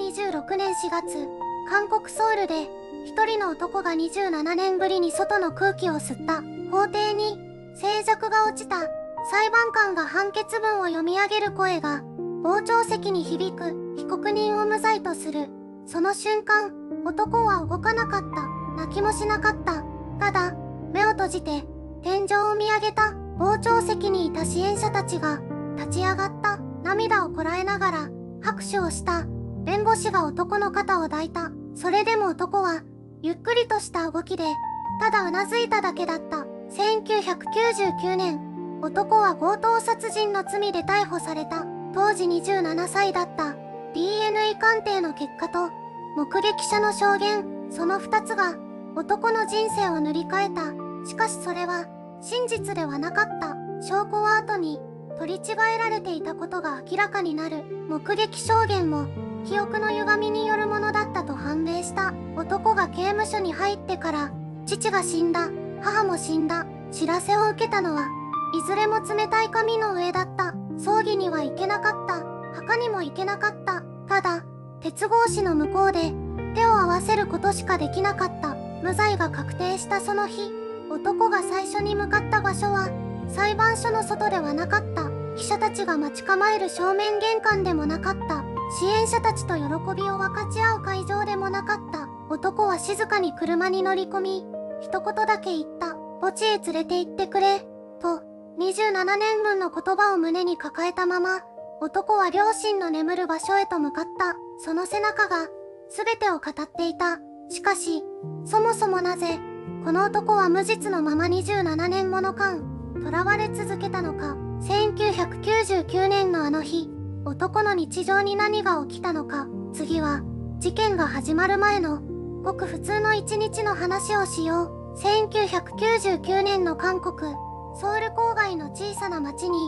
2026年4月、韓国ソウルで一人の男が27年ぶりに外の空気を吸った。法廷に静寂が落ちた。裁判官が判決文を読み上げる声が傍聴席に響く。被告人を無罪とする。その瞬間、男は動かなかった。泣きもしなかった。ただ、目を閉じて天井を見上げた。傍聴席にいた支援者たちが立ち上がった。涙をこらえながら拍手をした。弁護士が男の肩を抱いた。それでも男はゆっくりとした動きでただうなずいただけだった。1999年、男は強盗殺人の罪で逮捕された。当時27歳だった。DNA 鑑定の結果と目撃者の証言、その2つが男の人生を塗り替えた。しかしそれは真実ではなかった。証拠は後に取り違えられていたことが明らかになる。目撃証言も記憶の歪みによるものだったと判明した。男が刑務所に入ってから父が死んだ、母も死んだ知らせを受けたのはいずれも冷たい紙の上だった。葬儀には行けなかった。墓にも行けなかった。ただ鉄格子の向こうで手を合わせることしかできなかった。無罪が確定したその日、男が最初に向かった場所は裁判所の外ではなかった。記者たちが待ち構える正面玄関でもなかった。支援者たちと喜びを分かち合う会場でもなかった。男は静かに車に乗り込み、一言だけ言った。墓地へ連れて行ってくれ、と。27年分の言葉を胸に抱えたまま、男は両親の眠る場所へと向かった。その背中が全てを語っていた。しかし、そもそもなぜ、この男は無実のまま27年もの間、囚われ続けたのか。1999年のあの日、男の日常に何が起きたのか。次は、事件が始まる前の、ごく普通の一日の話をしよう。1999年の韓国、ソウル郊外の小さな町に、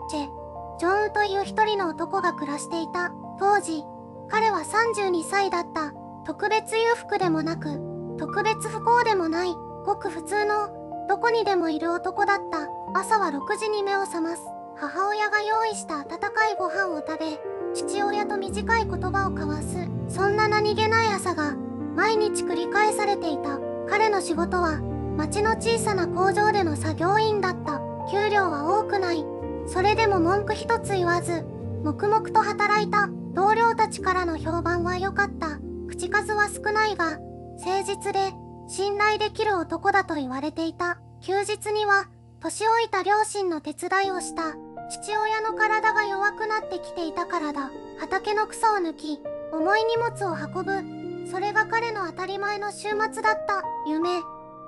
ジョンウという一人の男が暮らしていた。当時、彼は32歳だった。特別裕福でもなく、特別不幸でもない、ごく普通の、どこにでもいる男だった。朝は6時に目を覚ます。母親が用意した温かいご飯を食べ、父親と短い言葉を交わす。そんな何気ない朝が、毎日繰り返されていた。彼の仕事は、町の小さな工場での作業員だった。給料は多くない。それでも文句一つ言わず、黙々と働いた。同僚たちからの評判は良かった。口数は少ないが、誠実で、信頼できる男だと言われていた。休日には、年老いた両親の手伝いをした。父親の体が弱くなってきていたからだ。畑の草を抜き、重い荷物を運ぶ。それが彼の当たり前の週末だった。夢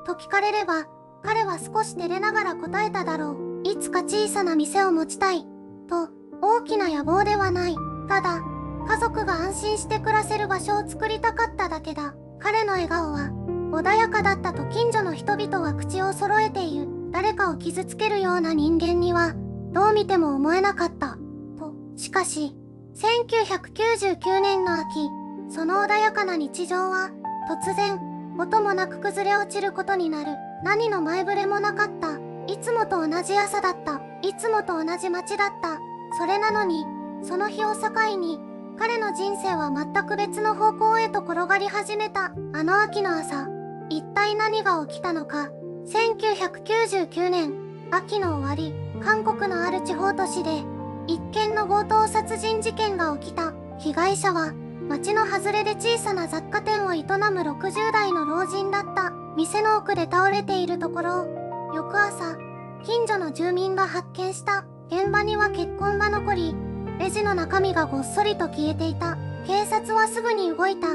と聞かれれば、彼は少し照れながら答えただろう。いつか小さな店を持ちたい。と、大きな野望ではない。ただ、家族が安心して暮らせる場所を作りたかっただけだ。彼の笑顔は、穏やかだったと近所の人々は口を揃えている。誰かを傷つけるような人間には、どう見ても思えなかった。と、しかし、1999年の秋、その穏やかな日常は、突然、音もなく崩れ落ちることになる。何の前触れもなかった。いつもと同じ朝だった。いつもと同じ街だった。それなのに、その日を境に、彼の人生は全く別の方向へと転がり始めた。あの秋の朝、一体何が起きたのか。1999年、秋の終わり、韓国のある地方都市で、一件の強盗殺人事件が起きた。被害者は、町の外れで小さな雑貨店を営む60代の老人だった。店の奥で倒れているところを、翌朝、近所の住民が発見した。現場には血痕が残り、レジの中身がごっそりと消えていた。警察はすぐに動いた。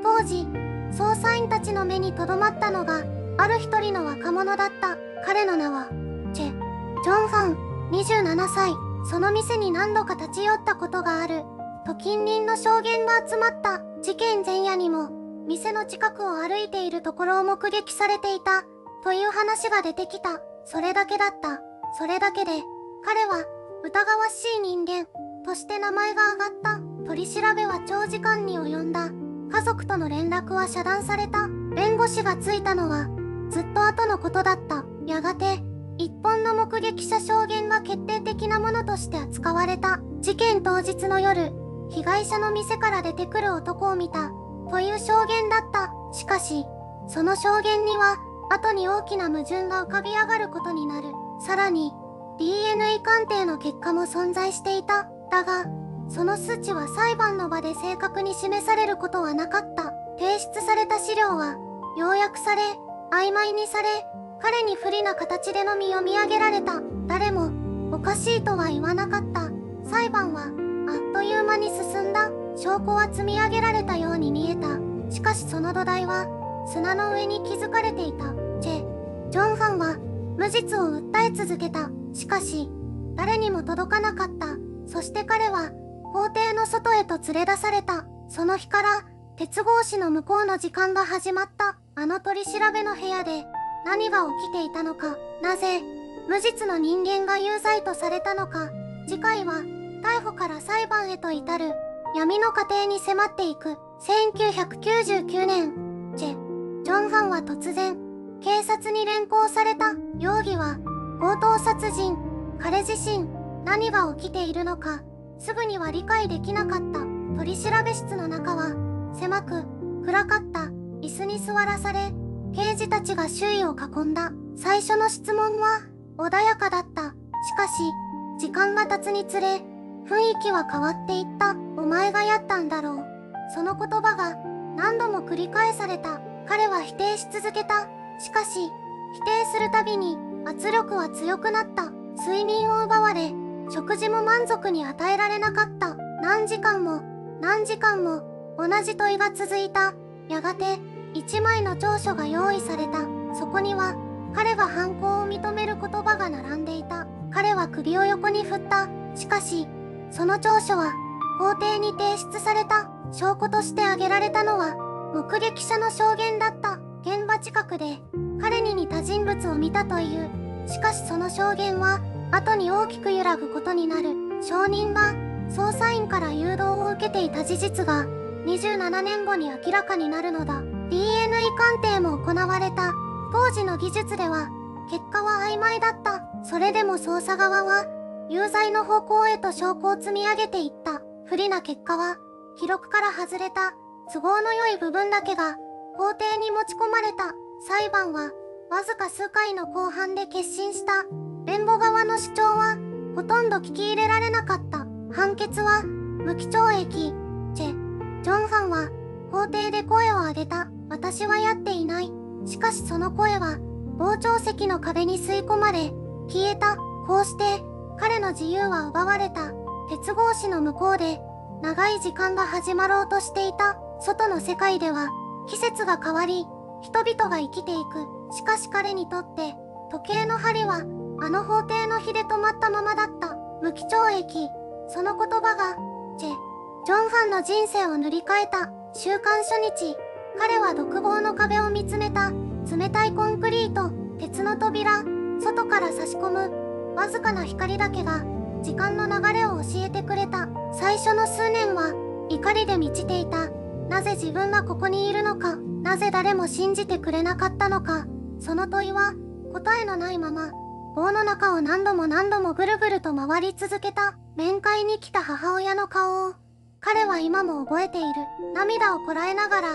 当時、捜査員たちの目に留まったのが、ある一人の若者だった。彼の名は、ジョンファン、27歳。その店に何度か立ち寄ったことがある。と近隣の証言が集まった。事件前夜にも、店の近くを歩いているところを目撃されていた。という話が出てきた。それだけだった。それだけで、彼は、疑わしい人間、として名前が挙がった。取り調べは長時間に及んだ。家族との連絡は遮断された。弁護士がついたのは、ずっと後のことだった。やがて、一本の目撃者証言が決定的なものとして扱われた。事件当日の夜、被害者の店から出てくる男を見たという証言だった。しかし、その証言には後に大きな矛盾が浮かび上がることになる。さらに、DNA 鑑定の結果も存在していた。だが、その数値は裁判の場で正確に示されることはなかった。提出された資料は、要約され、曖昧にされ、彼に不利な形でのみ読み上げられた。誰も、おかしいとは言わなかった。裁判は、あっという間に進んだ。証拠は積み上げられたように見えた。しかしその土台は、砂の上に築かれていた。ジョンファンは、無実を訴え続けた。しかし、誰にも届かなかった。そして彼は、法廷の外へと連れ出された。その日から、鉄格子の向こうの時間が始まった。あの取り調べの部屋で、何が起きていたのか。なぜ、無実の人間が有罪とされたのか。次回は、逮捕から裁判へと至る、闇の過程に迫っていく。1999年、ジョンファンは突然、警察に連行された。容疑は、強盗殺人。彼自身、何が起きているのか、すぐには理解できなかった。取調室の中は、狭く、暗かった。椅子に座らされ、刑事たちが周囲を囲んだ。最初の質問は、穏やかだった。しかし、時間が経つにつれ、雰囲気は変わっていった。お前がやったんだろう。その言葉が、何度も繰り返された。彼は否定し続けた。しかし、否定するたびに、圧力は強くなった。睡眠を奪われ、食事も満足に与えられなかった。何時間も、同じ問いが続いた。やがて、一枚の調書が用意された。そこには、彼が犯行を認める言葉が並んでいた。彼は首を横に振った。しかし、その調書は、法廷に提出された。証拠として挙げられたのは、目撃者の証言だった。現場近くで、彼に似た人物を見たという。しかしその証言は、後に大きく揺らぐことになる。証人が、捜査員から誘導を受けていた事実が、27年後に明らかになるのだ。DNA 鑑定も行われた。当時の技術では、結果は曖昧だった。それでも捜査側は、有罪の方向へと証拠を積み上げていった。不利な結果は、記録から外れた。都合の良い部分だけが、法廷に持ち込まれた。裁判は、わずか数回の公判で結審した。弁護側の主張は、ほとんど聞き入れられなかった。判決は、無期懲役。ジョンファンは、法廷で声を上げた。私はやっていない。しかしその声は、傍聴席の壁に吸い込まれ、消えた。こうして、彼の自由は奪われた。鉄格子の向こうで、長い時間が始まろうとしていた。外の世界では、季節が変わり、人々が生きていく。しかし彼にとって、時計の針は、あの法廷の日で止まったままだった。無期懲役。その言葉が、ジョンファンの人生を塗り替えた。週刊初日、彼は独房の壁を見つめた。冷たいコンクリート、鉄の扉、外から差し込む、わずかな光だけが、時間の流れを教えてくれた。最初の数年は、怒りで満ちていた。なぜ自分がここにいるのか、なぜ誰も信じてくれなかったのか。その問いは、答えのないまま、棒の中を何度もぐるぐると回り続けた。面会に来た母親の顔を、彼は今も覚えている。涙をこらえながら、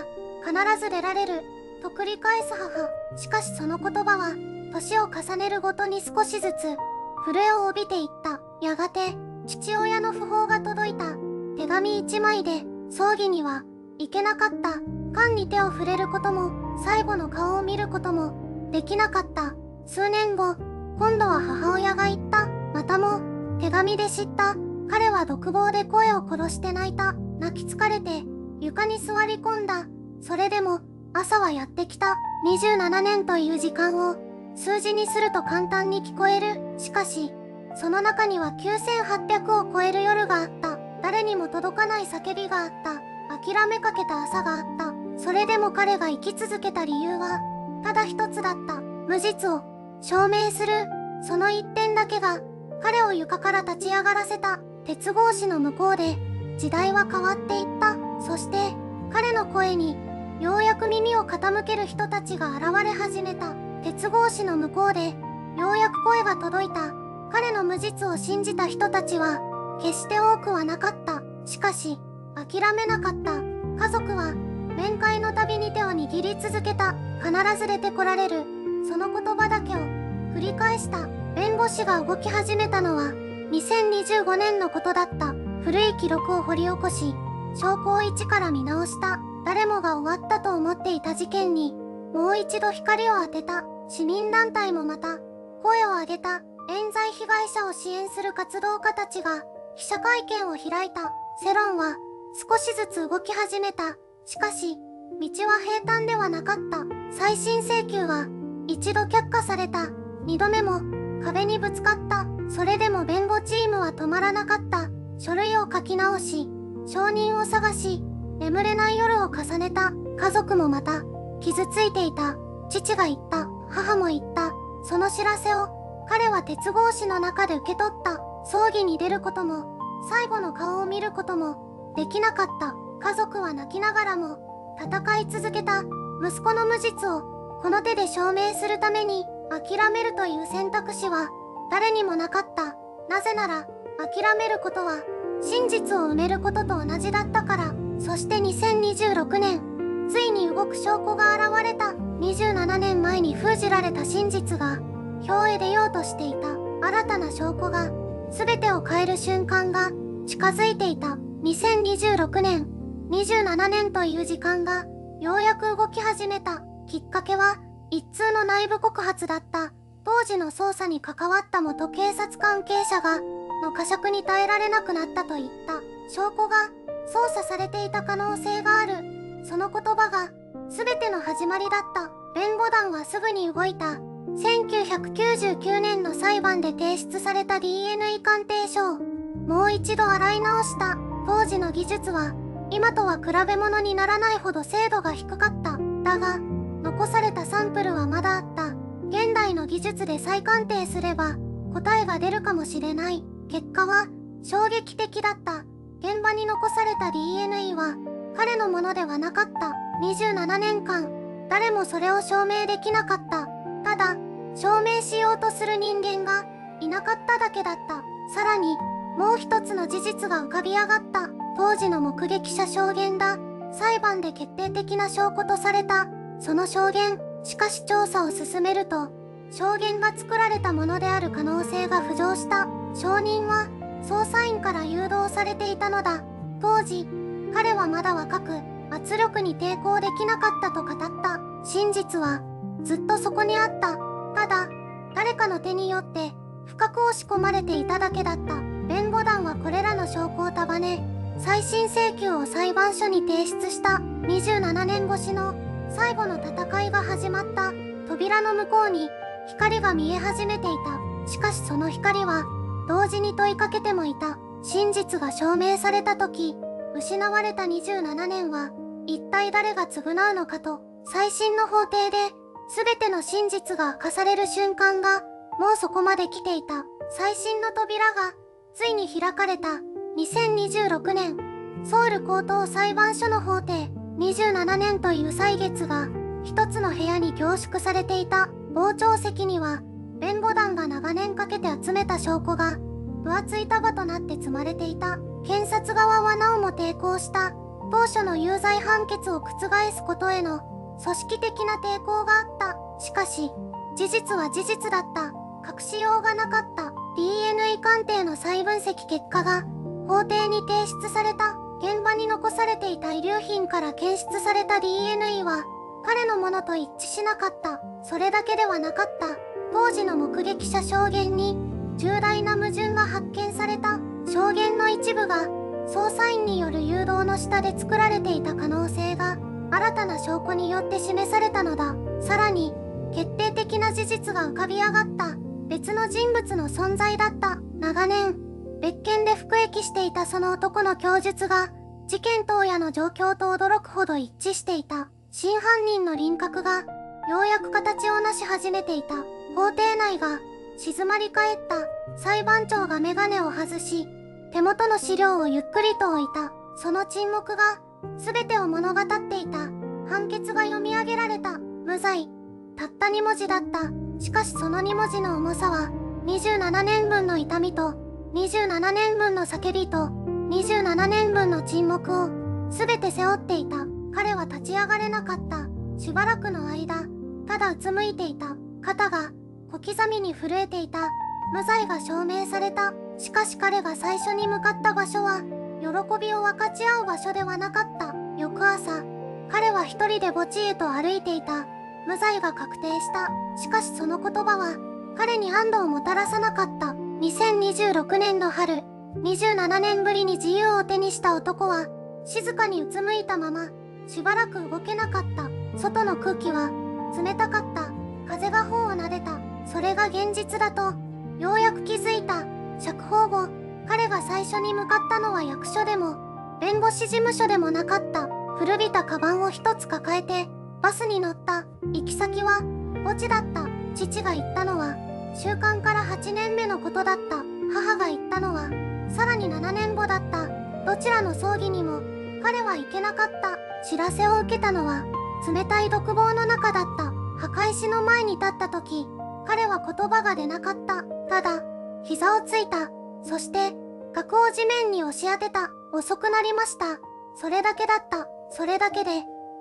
必ず出られる、と繰り返す母。しかしその言葉は、年を重ねるごとに少しずつ、震えを帯びていった。やがて、父親の訃報が届いた。手紙一枚で、葬儀には、行けなかった。缶に手を触れることも、最後の顔を見ることも、できなかった。数年後、今度は母親が言った。またも、手紙で知った。彼は独房で声を殺して泣いた。泣き疲れて、床に座り込んだ。それでも、朝はやってきた。27年という時間を、数字にすると簡単に聞こえる。しかし、その中には9800を超える夜があった。誰にも届かない叫びがあった。諦めかけた朝があった。それでも彼が生き続けた理由は、ただ一つだった。無実を証明する。その一点だけが、彼を床から立ち上がらせた。鉄格子の向こうで、時代は変わっていった。そして、彼の声に、ようやく耳を傾ける人たちが現れ始めた。鉄格子の向こうで、ようやく声が届いた。彼の無実を信じた人たちは、決して多くはなかった。しかし、諦めなかった。家族は面会のたびに手を握り続けた。必ず出てこられる。その言葉だけを繰り返した。弁護士が動き始めたのは2025年のことだった。古い記録を掘り起こし、証拠を一から見直した。誰もが終わったと思っていた事件にもう一度光を当てた。市民団体もまた声を上げた。冤罪被害者を支援する活動家たちが記者会見を開いた。世論は少しずつ動き始めた。しかし道は平坦ではなかった。再審請求は一度却下された。二度目も壁にぶつかった。それでも弁護チームは止まらなかった。書類を書き直し、証人を探し、眠れない夜を重ねた。家族もまた傷ついていた。父が言った。母も言った。その知らせを彼は鉄格子の中で受け取った。葬儀に出ることも最後の顔を見ることもできなかった。家族は泣きながらも戦い続けた。息子の無実をこの手で証明するために諦めるという選択肢は誰にもなかった。なぜなら諦めることは真実を埋めることと同じだったから。そして2026年、ついに動く証拠が現れた。27年前に封じられた真実が表へ出ようとしていた。新たな証拠が全てを変える瞬間が近づいていた。2026年、27年という時間がようやく動き始めた。きっかけは一通の内部告発だった。当時の捜査に関わった元警察関係者がの呵責に耐えられなくなったと言った。証拠が操作されていた可能性がある。その言葉が全ての始まりだった。弁護団はすぐに動いた。1999年の裁判で提出された DNA 鑑定書をもう一度洗い直した。当時の技術は今とは比べ物にならないほど精度が低かった。だが残されたサンプルはまだあった。現代の技術で再鑑定すれば答えが出るかもしれない。結果は衝撃的だった。現場に残された DNA は彼のものではなかった。27年間誰もそれを証明できなかった。ただ証明しようとする人間がいなかっただけだった。さらにもう一つの事実が浮かび上がった。当時の目撃者証言だ。裁判で決定的な証拠とされたその証言。しかし調査を進めると証言が作られたものである可能性が浮上した。証人は捜査員から誘導されていたのだ。当時彼はまだ若く圧力に抵抗できなかったと語った。真実はずっとそこにあった。ただ誰かの手によって深く押し込まれていただけだった。弁護団はこれらの証拠を束ね再審請求を裁判所に提出した。27年越しの最後の戦いが始まった。扉の向こうに光が見え始めていた。しかしその光は同時に問いかけてもいた。真実が証明された時、失われた27年は一体誰が償うのかと。再審の法廷で全ての真実が明かされる瞬間がもうそこまで来ていた。再審の扉がついに開かれた。2026年、ソウル高等裁判所の法廷。27年という歳月が一つの部屋に凝縮されていた。傍聴席には弁護団が長年かけて集めた証拠が分厚い束となって積まれていた。検察側はなおも抵抗した。当初の有罪判決を覆すことへの組織的な抵抗があった。しかし事実は事実だった。隠しようがなかった。 DNA 鑑定の再分析結果が法廷に提出された。現場に残されていた遺留品から検出された DNA は彼のものと一致しなかった。それだけではなかった。当時の目撃者証言に重大な矛盾が発見された。証言の一部が捜査員による誘導の下で作られていた可能性が新たな証拠によって示されたのだ。さらに決定的な事実が浮かび上がった。別の人物の存在だった。長年別件で服役していたその男の供述が事件当夜の状況と驚くほど一致していた。真犯人の輪郭がようやく形をなし始めていた。法廷内が静まり返った。裁判長が眼鏡を外し手元の資料をゆっくりと置いた。その沈黙が全てを物語っていた。判決が読み上げられた。無罪。たった2文字だった。しかしその2文字の重さは27年分の痛みと27年分の叫びと27年分の沈黙を全て背負っていた。彼は立ち上がれなかった。しばらくの間、ただうつむいていた。肩が小刻みに震えていた。無罪が証明された。しかし彼が最初に向かった場所は、喜びを分かち合う場所ではなかった。翌朝、彼は一人で墓地へと歩いていた。無罪が確定した。しかしその言葉は、彼に安堵をもたらさなかった。2026年の春、27年ぶりに自由を手にした男は、静かにうつむいたまま、しばらく動けなかった。外の空気は、冷たかった。風が頬を撫でた。それが現実だと、ようやく気づいた。釈放後、彼が最初に向かったのは役所でも、弁護士事務所でもなかった。古びたカバンを一つ抱えて、バスに乗った。行き先は、墓地だった。父が言ったのは、収監から8年目のことだった。母が言ったのは、さらに7年後だった。どちらの葬儀にも、彼は行けなかった。知らせを受けたのは、冷たい独房の中だった。墓石の前に立った時、彼は言葉が出なかった。ただ、膝をついた。そして、額を地面に押し当てた。遅くなりました。それだけだった。それだけで、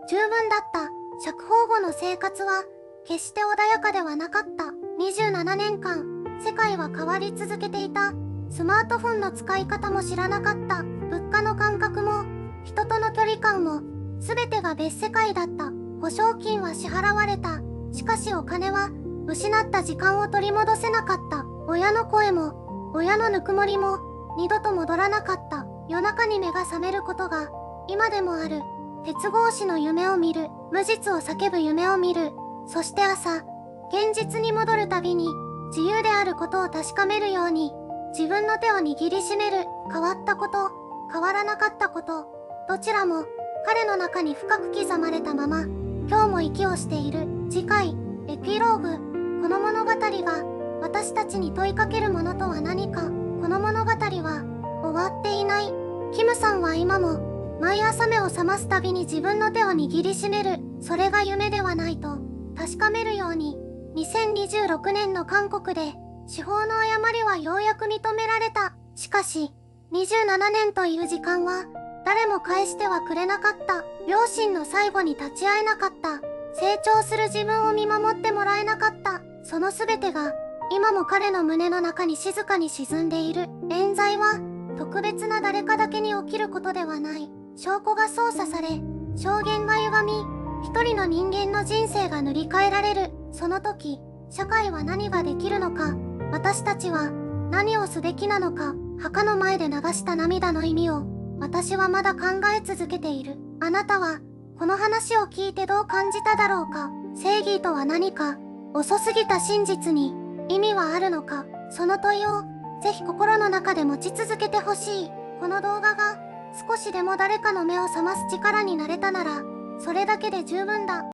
十分だった。釈放後の生活は、決して穏やかではなかった。27年間、世界は変わり続けていた。スマートフォンの使い方も知らなかった。物価の感覚も、人との距離感も、すべてが別世界だった。保証金は支払われた。しかしお金は、失った時間を取り戻せなかった。親の声も、親のぬくもりも、二度と戻らなかった。夜中に目が覚めることが、今でもある。鉄格子の夢を見る。無実を叫ぶ夢を見る。そして朝、現実に戻るたびに、自由であることを確かめるように、自分の手を握りしめる。変わったこと、変わらなかったこと、どちらも、彼の中に深く刻まれたまま、今日も息をしている。次回、エピローグ。この物語が、私たちに問いかけるものとは何か。この物語は、終わっていない。キムさんは今も、毎朝目を覚ますたびに自分の手を握りしめる。それが夢ではないと、確かめるように、2026年の韓国で、司法の誤りはようやく認められた。しかし、27年という時間は、誰も返してはくれなかった。両親の最後に立ち会えなかった。成長する自分を見守ってもらえなかった。その全てが、今も彼の胸の中に静かに沈んでいる。冤罪は、特別な誰かだけに起きることではない。証拠が操作され、証言が歪み、一人の人間の人生が塗り替えられる。その時、社会は何ができるのか、私たちは何をすべきなのか。墓の前で流した涙の意味を、私はまだ考え続けている。あなたは、この話を聞いてどう感じただろうか。正義とは何か、遅すぎた真実に、意味はあるのか。その問いを、ぜひ心の中で持ち続けてほしい。この動画が、少しでも誰かの目を覚ます力になれたなら、それだけで十分だ。